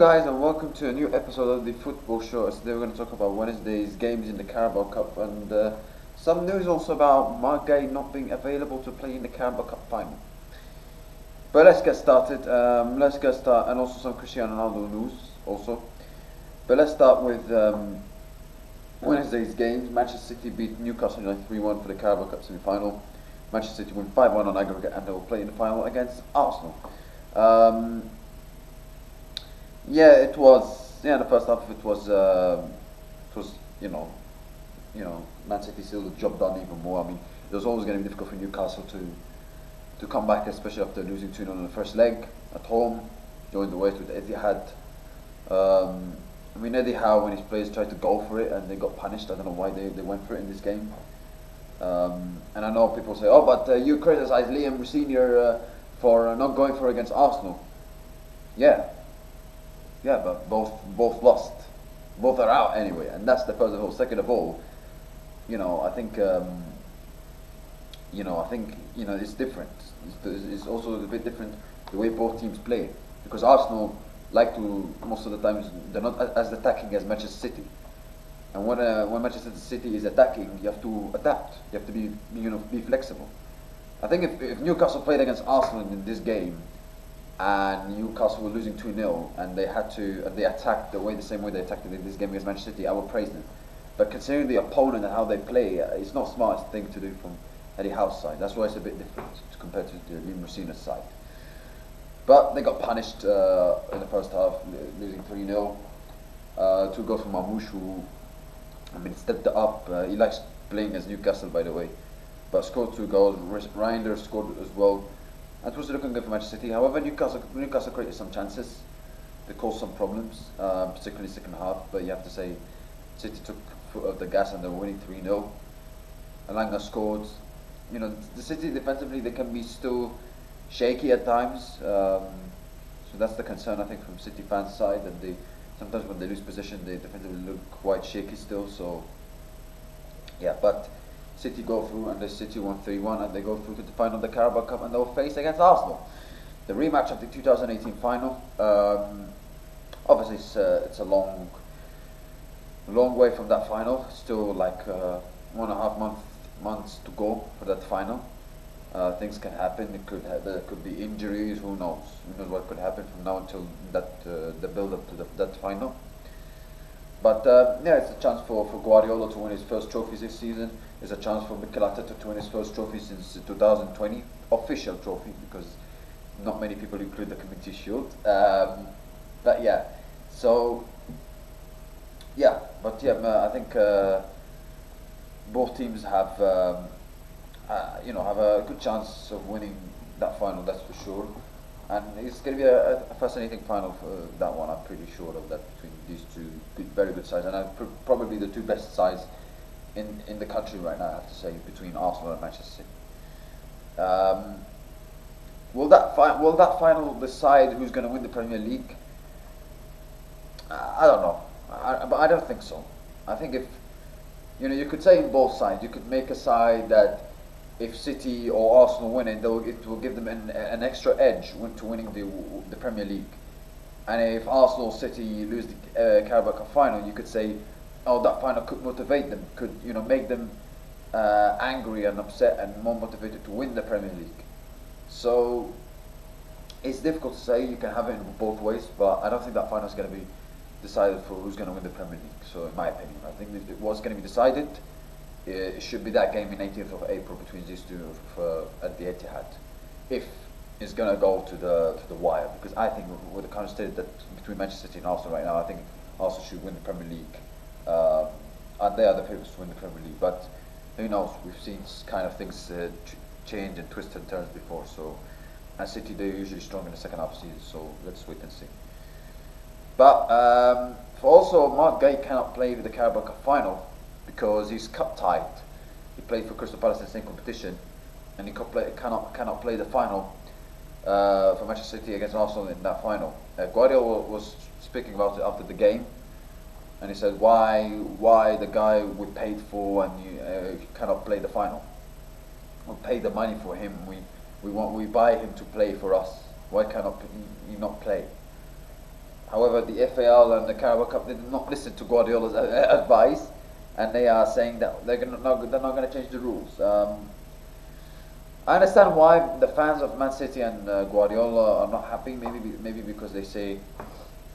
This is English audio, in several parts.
guys, and welcome to a new episode of the Football Show. Today we're going to talk about Wednesday's games in the Carabao Cup and some news also about Mark Gay not being available to play in the Carabao Cup final. But let's get started. And also some Cristiano Ronaldo news also. But let's start with Wednesday's games. Manchester City beat Newcastle United 3-1 for the Carabao Cup semi-final. Manchester City won 5-1 on aggregate, and they will play in the final against Arsenal. It was. In the first half it was Man City still the job done even more. I mean, it was always going to be difficult for Newcastle to come back, especially after losing 2-0 in the first leg at home, joined the ways with Etihad. Eddie Howe, when his players tried to go for it and they got punished. I don't know why they went for it in this game. And I know people say, oh, but you criticise Liam Senior for not going for it against Arsenal. Yeah, but both lost. Both are out anyway, and that's the first of all. Second of all, I think it's different. It's also a bit different the way both teams play, because Arsenal like to, most of the times, they're not as attacking as Manchester City. And when Manchester City is attacking, you have to adapt. You have to be flexible. I think if Newcastle played against Arsenal in this game, and Newcastle were losing 2-0, and they attacked the same way they attacked in this game against Manchester City, I would praise them. But considering the opponent and how they play, it's not the smartest thing to do from Eddie Howe's side. That's why it's a bit different compared to the Liam Senior's side. But they got punished in the first half, losing 3-0. 2 goals from Marmoush, who stepped up. He likes playing as Newcastle, by the way, but scored 2 goals. Reinders scored as well. It was looking good for Manchester City. However, Newcastle created some chances. They caused some problems, particularly second half. But you have to say, City took foot off the gas and they were winning 3-0. Elanga scored. The City defensively, they can be still shaky at times. So that's the concern, I think, from City fans' side. That sometimes when they lose possession, they defensively look quite shaky still. So yeah, but City go through, and the City won 3-1, and they go through to the final of the Carabao Cup, and they'll face against Arsenal, the rematch of the 2018 final. Obviously, it's a long way from that final. Still like 1.5 months to go for that final. Things can happen. There could be injuries. Who knows? Who knows what could happen from now until the build up to that final. But it's a chance for Guardiola to win his first trophies this season. It's a chance for Mikel Arteta to win his first trophy since 2020, official trophy, because not many people include the Community Shield. I think both teams have a good chance of winning that final. That's for sure. And it's going to be a fascinating final for that one. I'm pretty sure of that, between these two very good sides, and probably the two best sides in the country right now, I have to say, between Arsenal and Manchester City. Will that final decide who's going to win the Premier League? I don't know, but I don't think so. I think if you could say in both sides, you could make a side that if City or Arsenal win it, it will give them an extra edge to winning the Premier League. And if Arsenal or City lose the Carabao Cup final, you could say, oh, that final could motivate them, could make them angry and upset and more motivated to win the Premier League. So it's difficult to say. You can have it in both ways, but I don't think that final is going to be decided for who's going to win the Premier League. So in my opinion, I think if it was going to be decided, it should be that game in 18th of April between these two at the Etihad. If it's going to go to the wire, because I think with the current state that between Manchester City and Arsenal right now, I think Arsenal should win the Premier League. And they are the favourites to win the Premier League. But who knows? We've seen kind of things change and twist and turns before. So, and City, they're usually strong in the second half of the season. So let's wait and see. But also, Mark Gay cannot play with the Carabao Cup final because he's cup tied. He played for Crystal Palace in the same competition, and he cannot play the final for Manchester City against Arsenal in that final. Guardiola was speaking about it after the game, and he said, "Why the guy we paid for and you cannot play the final? We paid the money for him. We buy him to play for us. Why cannot he not play?" However, the FAL and the Carabao Cup did not listen to Guardiola's advice, and they are saying that they're not going to change the rules. I understand why the fans of Man City and Guardiola are not happy. Maybe because they say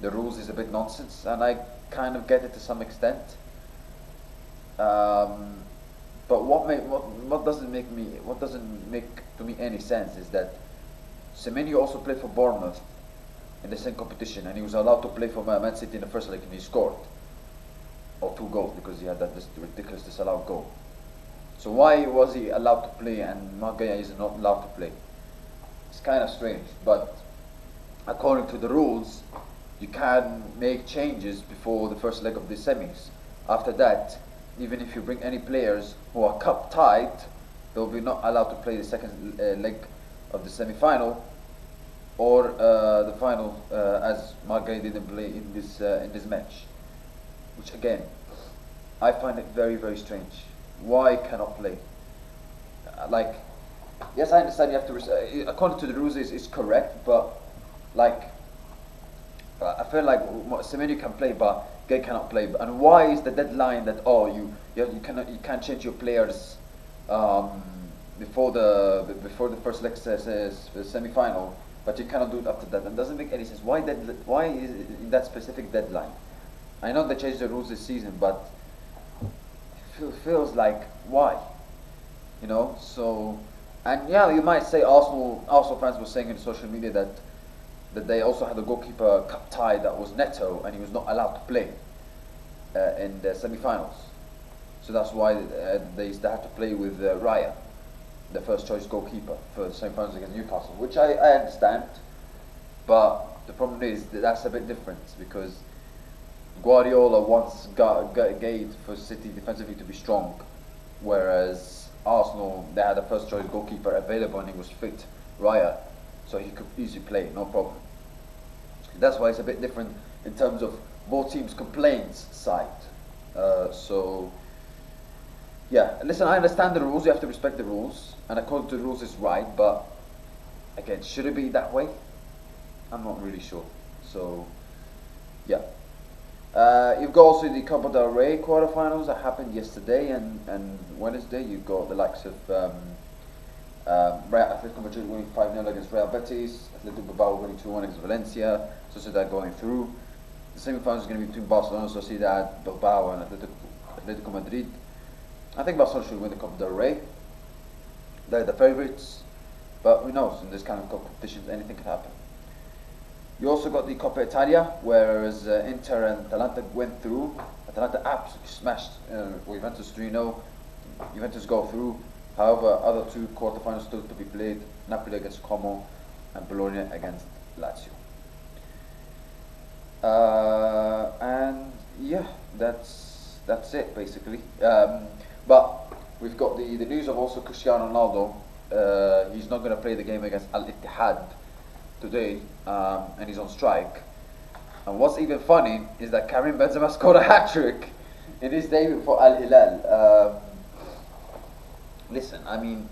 the rules is a bit nonsense, and I kind of get it to some extent. But what doesn't make to me any sense is that Semenyo also played for Bournemouth in the same competition, and he was allowed to play for Man City in the first leg, and he scored or 2 goals because he had that ridiculous disallowed goal. So why was he allowed to play and Maguire is not allowed to play? It's kind of strange, but according to the rules, you can make changes before the first leg of the semis. After that, even if you bring any players who are cup tied, they'll be not allowed to play the second leg of the semi-final or the final, as Maguire didn't play in this match. Which again, I find it very, very strange. Why cannot play? Like, yes, I understand you have to. According to the rules, it's correct, but like, I feel like Semenyo can play, but Gay cannot play. And why is the deadline that you can't change your players before the first leg semi-final, but you cannot do it after that? And doesn't make any sense. Why is it in that specific deadline? I know they changed the rules this season, but it feels like why, you know? So, and yeah, you might say Arsenal fans were saying in social media that they also had a goalkeeper cup tie that was Neto, and he was not allowed to play in the semi-finals. So that's why they had to play with Raya, the first choice goalkeeper for the semi-finals against Newcastle, which I understand, but the problem is that's a bit different because Guardiola wants Gate for City defensively to be strong, whereas Arsenal, they had a first choice goalkeeper available and he was fit, Raya, so he could easily play, no problem. That's why it's a bit different in terms of both teams' complaints side. So, yeah, listen, I understand the rules, you have to respect the rules, and according to the rules it's right, but again, should it be that way? I'm not really sure. So, yeah. You've got also the Copa del Rey quarterfinals that happened yesterday and Wednesday. You've got the likes of Atletico Madrid winning 5-0 against Real Betis, Atletico Bilbao winning 2-1 against Valencia, Sociedad going through. The semi-finals is going to be between Barcelona, Sociedad, Bilbao and Atletico Madrid. I think Barcelona should win the Copa del Rey. They're the favourites, but who knows, in this kind of competitions anything can happen. You also got the Coppa Italia, whereas Inter and Atalanta went through. Atalanta absolutely smashed Juventus 3-0. Juventus go through. However, other 2 quarterfinals still to be played. Napoli against Como and Bologna against Lazio. And yeah, that's it basically. But we've got the news of also Cristiano Ronaldo. He's not going to play the game against Al Ittihad today, and he's on strike. And what's even funny is that Karim Benzema scored a hat-trick in his debut for Al Hilal. Listen, I mean,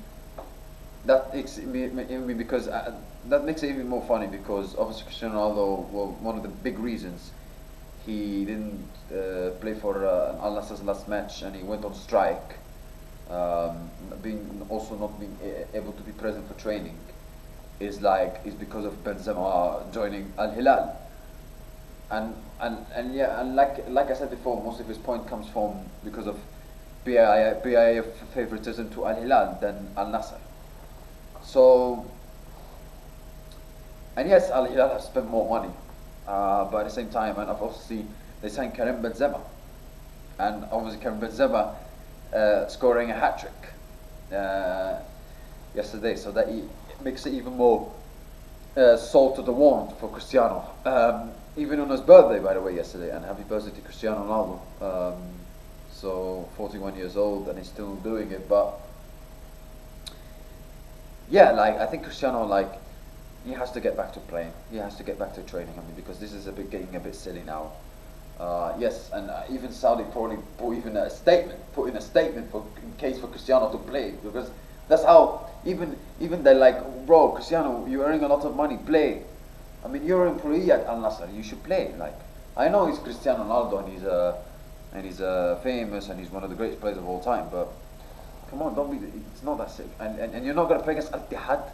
that makes it even more funny because obviously Cristiano Ronaldo, well, one of the big reasons he didn't play for Al Nassr's last match, and he went on strike, not being able to be present for training, is because of Benzema joining Al Hilal, and like I said before, most of his point comes from because of BIA favoritism to Al Hilal than Al Nassr. So, and yes, Al Hilal have spent more money, but at the same time, and obviously they signed Karim Benzema, and obviously Karim Benzema scoring a hat-trick yesterday, so that makes it even more salt to the wound for Cristiano. Even on his birthday, by the way, yesterday, and happy birthday to Cristiano Ronaldo. So 41 years old and he's still doing it, but yeah, I think Cristiano, he has to get back to playing. He has to get back to training. I mean, because this is getting a bit silly now. Yes, and even Saudi probably put in a statement in case for Cristiano to play, because that's how even they're like, bro, Cristiano, you're earning a lot of money, play. I mean, you're an employee at Al Nassr. You should play. Like, I know he's Cristiano Ronaldo and he's famous and he's one of the greatest players of all time. But come on, don't be. It's not that sick. And you're not gonna play against Al Ittihad.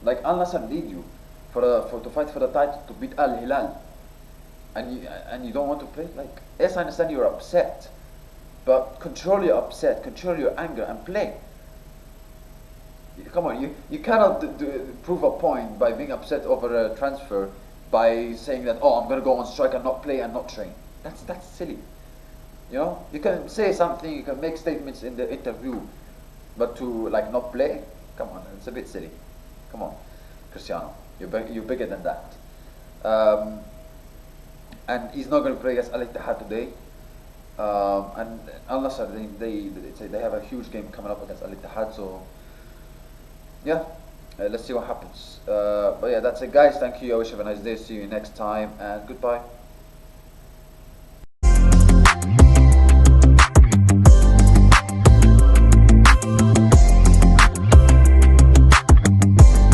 Like Al Nassr need you for to fight for the title to beat Al Hilal. And you don't want to play. Like, yes, I understand you're upset, but control your upset, control your anger, and play. Come on, you cannot prove a point by being upset over a transfer by saying that, oh, I'm going to go on strike and not play and not train. That's silly. You know, you can say something, you can make statements in the interview, but to like not play, come on, it's a bit silly. Come on, Cristiano, you're bigger than that. And he's not going to play against Al Ittihad today. And Al Nassr, they have a huge game coming up against Al Ittihad, so yeah, let's see what happens. But yeah, that's it, guys. Thank you. I wish you have a nice day. See you next time, and goodbye.